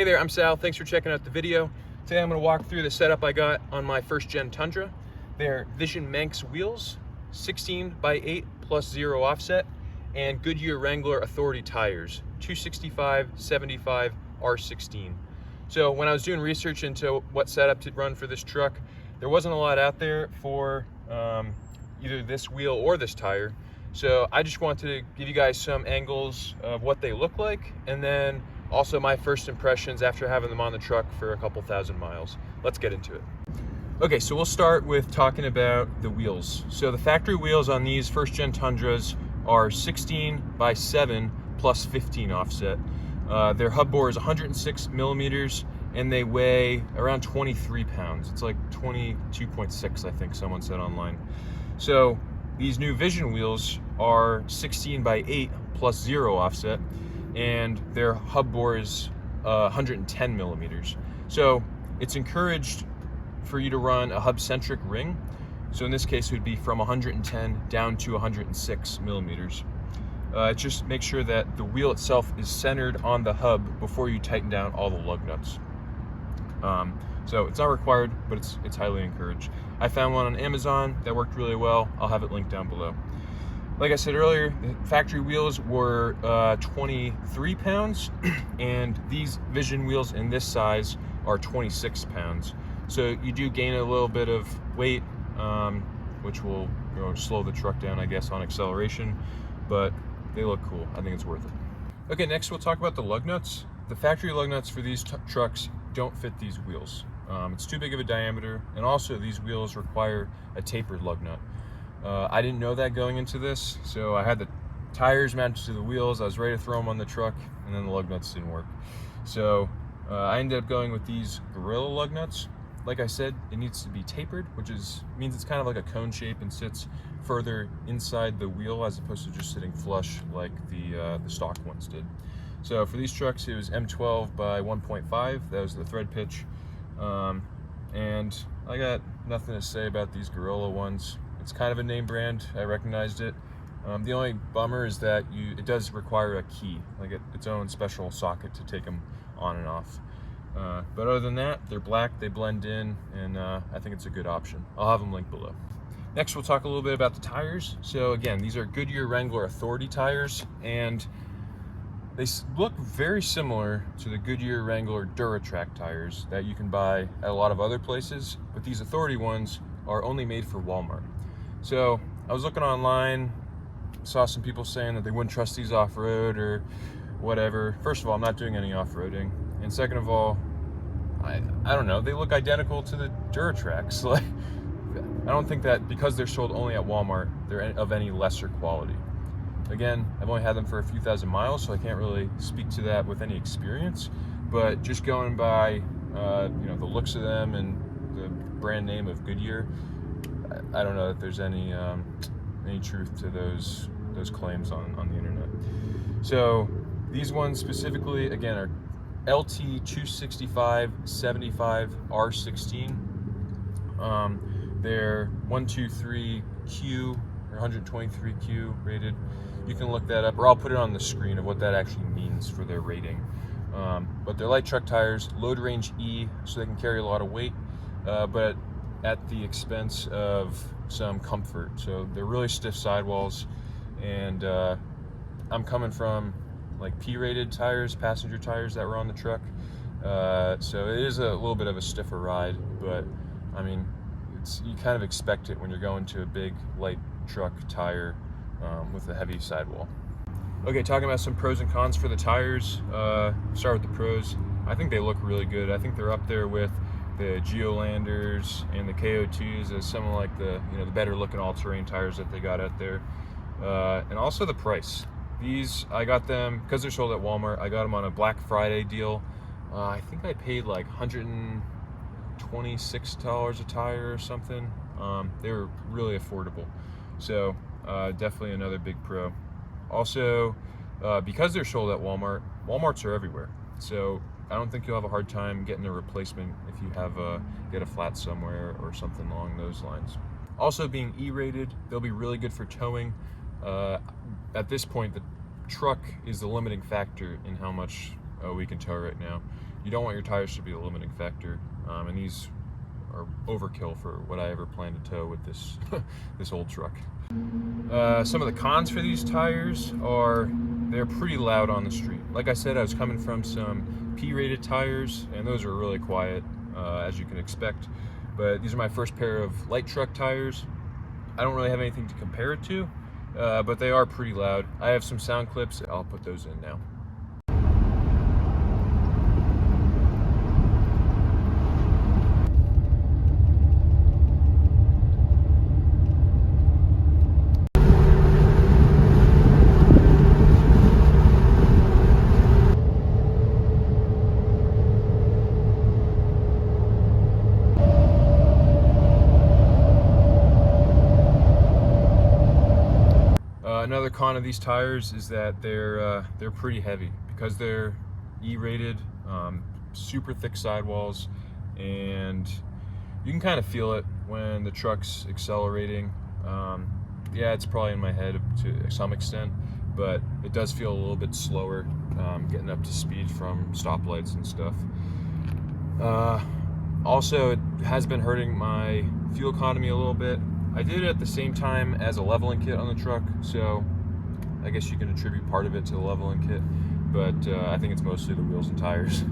there, I'm Sal. Thanks for checking out the video. Today I'm going to walk through the setup I got on my first gen Tundra. They're Vision Manx wheels, 16 by 8 plus 0 offset, and Goodyear Wrangler Authority tires, 265/75 R16. So when I was doing research into what setup to run for this truck, there wasn't a lot out there for either this wheel or this tire. So I just wanted to give you guys some angles of what they look like, and then also my first impressions after having them on the truck for a couple thousand miles. Let's get into it. Okay, so we'll start with talking about the wheels. So the factory wheels on these first gen Tundras are 16 by 7 plus 15 offset. Their hub bore is 106 millimeters and they weigh around 23 pounds. It's like 22.6, I think someone said online. So these new Vision wheels are 16 by 8 plus 0 offset, and their hub bore is 110 millimeters. So it's encouraged for you to run a hub-centric ring. So in this case, it would be from 110 down to 106 millimeters. Just make sure that the wheel itself is centered on the hub before you tighten down all the lug nuts. So it's not required, but it's highly encouraged. I found one on Amazon that worked really well. I'll have it linked down below. Like I said earlier, the factory wheels were 23 pounds, and these Vision wheels in this size are 26 pounds. So you do gain a little bit of weight, which will slow the truck down, I guess, on acceleration, but they look cool. I think it's worth it. Okay, next we'll talk about the lug nuts. The factory lug nuts for these trucks don't fit these wheels. It's too big of a diameter, and also these wheels require a tapered lug nut. I didn't know that going into this, so I had the tires mounted to the wheels. I was ready to throw them on the truck, and then the lug nuts didn't work. So I ended up going with these Gorilla lug nuts. Like I said, it needs to be tapered, which means it's kind of like a cone shape and sits further inside the wheel as opposed to just sitting flush like the stock ones did. So for these trucks, it was M12 by 1.5. That was the thread pitch. And I got nothing to say about these Gorilla ones. It's kind of a name brand. I recognized it. The only bummer is that it does require a key, like its own special socket to take them on and off. But other than that, they're black, they blend in, and I think it's a good option. I'll have them linked below. Next, we'll talk a little bit about the tires. So again, these are Goodyear Wrangler Authority tires, and they look very similar to the Goodyear Wrangler DuraTrack tires that you can buy at a lot of other places, but these Authority ones are only made for Walmart. So I was looking online, saw some people saying that they wouldn't trust these off-road or whatever. First of all, I'm not doing any off-roading, and second of all, I don't know, they look identical to the DuraTracks. Like, I don't think that because they're sold only at Walmart, they're of any lesser quality. Again, I've only had them for a few thousand miles, so I can't really speak to that with any experience, but just going by the looks of them and the brand name of Goodyear, I don't know that there's any truth to those claims on the internet. So these ones specifically, again, are LT 265/75 R16. They're 123Q or 123Q rated. You can look that up, or I'll put it on the screen of what that actually means for their rating. But they're light truck tires, load range E, so they can carry a lot of weight, but at the expense of some comfort. So they're really stiff sidewalls, and I'm coming from like P-rated tires, passenger tires that were on the truck. So it is a little bit of a stiffer ride, but I mean, you kind of expect it when you're going to a big light truck tire with a heavy sidewall. Okay, talking about some pros and cons for the tires. Start with the pros. I think they look really good. I think they're up there with the Geolanders and the KO2s as some of like the better looking all-terrain tires that they got out there. And also the price. These, I got them because they're sold at Walmart. I got them on a Black Friday deal. I think I paid like $126 a tire or something. They were really affordable. So definitely another big pro. Also, because they're sold at Walmart, Walmarts are everywhere. So I don't think you'll have a hard time getting a replacement if you get a flat somewhere or something along those lines. Also, being E-rated, they'll be really good for towing. At this point, the truck is the limiting factor in how much we can tow right now. you don't want your tires to be the limiting factor, and these are overkill for what I ever plan to tow with this this old truck. Some of the cons for these tires are they're pretty loud on the street. Like I said, I was coming from some P-rated tires, and those are really quiet, as you can expect. But these are my first pair of light truck tires. I don't really have anything to compare it to, but they are pretty loud. I have some sound clips. I'll put those in now. Another con of these tires is that they're pretty heavy because they're E-rated, super thick sidewalls, and you can kind of feel it when the truck's accelerating. Yeah, it's probably in my head to some extent, but it does feel a little bit slower getting up to speed from stoplights and stuff. Also, it has been hurting my fuel economy a little bit. I did it at the same time as a leveling kit on the truck, so I guess you can attribute part of it to the leveling kit, but I think it's mostly the wheels and tires.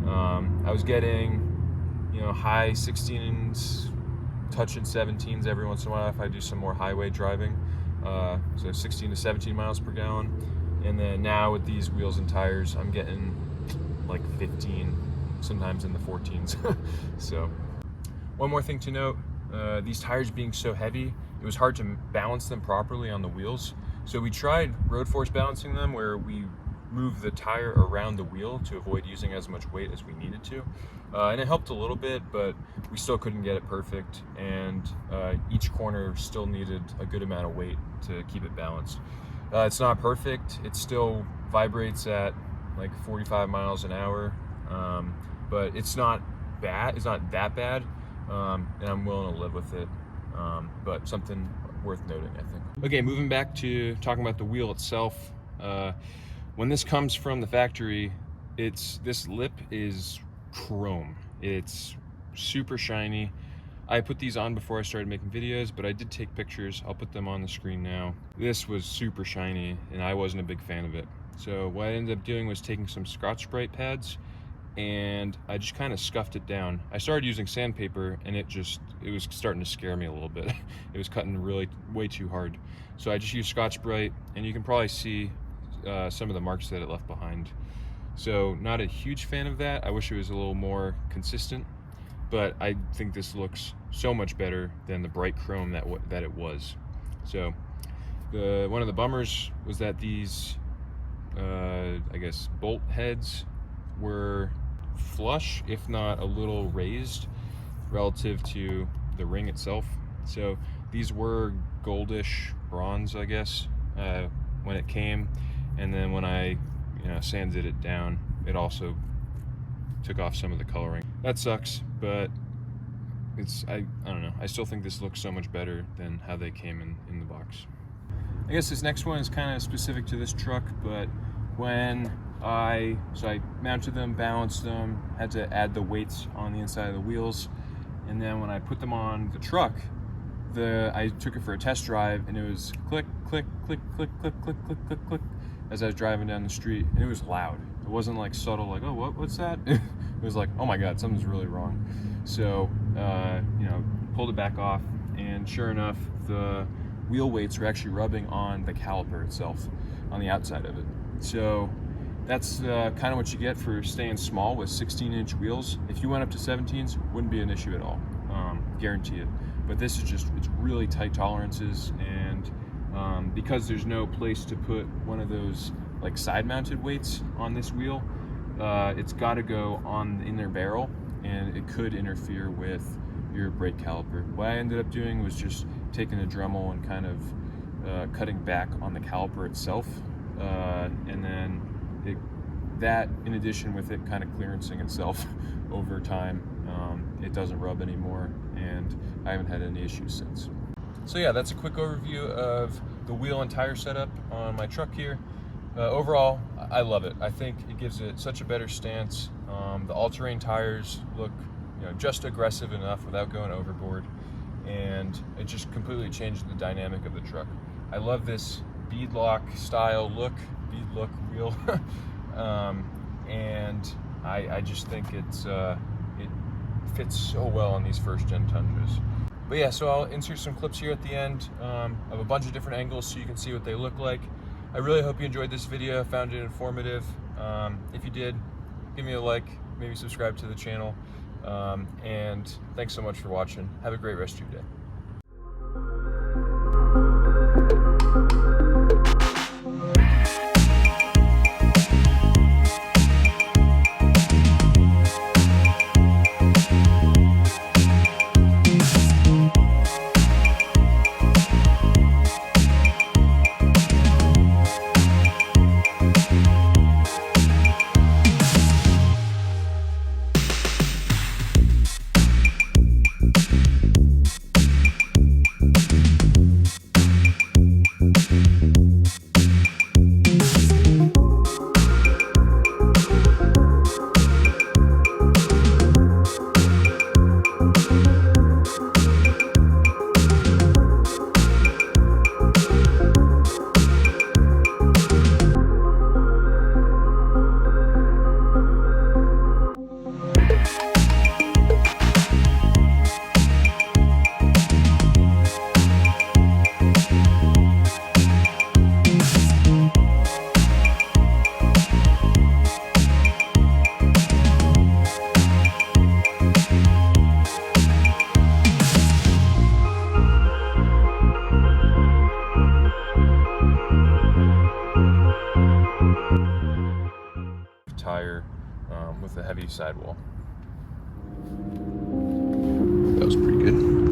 I was getting, high 16s, touching 17s every once in a while if I do some more highway driving, so 16 to 17 miles per gallon. And then now with these wheels and tires, I'm getting like 15, sometimes in the 14s. So, one more thing to note. These tires being so heavy, it was hard to balance them properly on the wheels. So we tried road force balancing them, where we moved the tire around the wheel to avoid using as much weight as we needed to. And it helped a little bit, but we still couldn't get it perfect. And each corner still needed a good amount of weight to keep it balanced. It's not perfect. It still vibrates at like 45 miles an hour, but it's not bad. It's not that bad. And I'm willing to live with it, but something worth noting, I think. Okay, moving back to talking about the wheel itself. When this comes from the factory, this lip is chrome. It's super shiny. I put these on before I started making videos, but I did take pictures. I'll put them on the screen now. This was super shiny, and I wasn't a big fan of it. So what I ended up doing was taking some Scotch-Brite pads, and I just kind of scuffed it down. I started using sandpaper, and it was starting to scare me a little bit. It was cutting really way too hard. So I just used Scotch-Brite, and you can probably see some of the marks that it left behind. So not a huge fan of that. I wish it was a little more consistent, but I think this looks so much better than the bright chrome that it was. So one of the bummers was that these, I guess, bolt heads were flush, if not a little raised, relative to the ring itself. So these were goldish bronze, I guess, when it came, and then when I sanded it down, it also took off some of the coloring. That sucks, but I don't know. I still think this looks so much better than how they came in the box. I guess this next one is kind of specific to this truck, but when I mounted them, balanced them, had to add the weights on the inside of the wheels, and then when I put them on the truck, I took it for a test drive, and it was click, click, click, click, click, click, click, click, click, as I was driving down the street, and it was loud. It wasn't like subtle, like, oh, what's that? It was like, oh my God, something's really wrong. So, pulled it back off, and sure enough, the wheel weights were actually rubbing on the caliper itself, on the outside of it. So that's kind of what you get for staying small with 16-inch wheels. If you went up to 17s, wouldn't be an issue at all, guarantee it. But this is it's really tight tolerances, and because there's no place to put one of those like side-mounted weights on this wheel, it's got to go in their barrel, and it could interfere with your brake caliper. What I ended up doing was just taking a Dremel and kind of cutting back on the caliper itself, and then that in addition with it kind of clearancing itself over time, it doesn't rub anymore, and I haven't had any issues since. So yeah, that's a quick overview of the wheel and tire setup on my truck here. Overall, I love it. I think it gives it such a better stance. The all-terrain tires look, just aggressive enough without going overboard, and it just completely changed the dynamic of the truck. I love this beadlock style look, wheel, and I just think it fits so well on these first-gen Tundras. But yeah, so I'll insert some clips here at the end of a bunch of different angles so you can see what they look like. I really hope you enjoyed this video, found it informative. If you did, give me a like, maybe subscribe to the channel, and thanks so much for watching. Have a great rest of your day. Tire with a heavy sidewall. That was pretty good.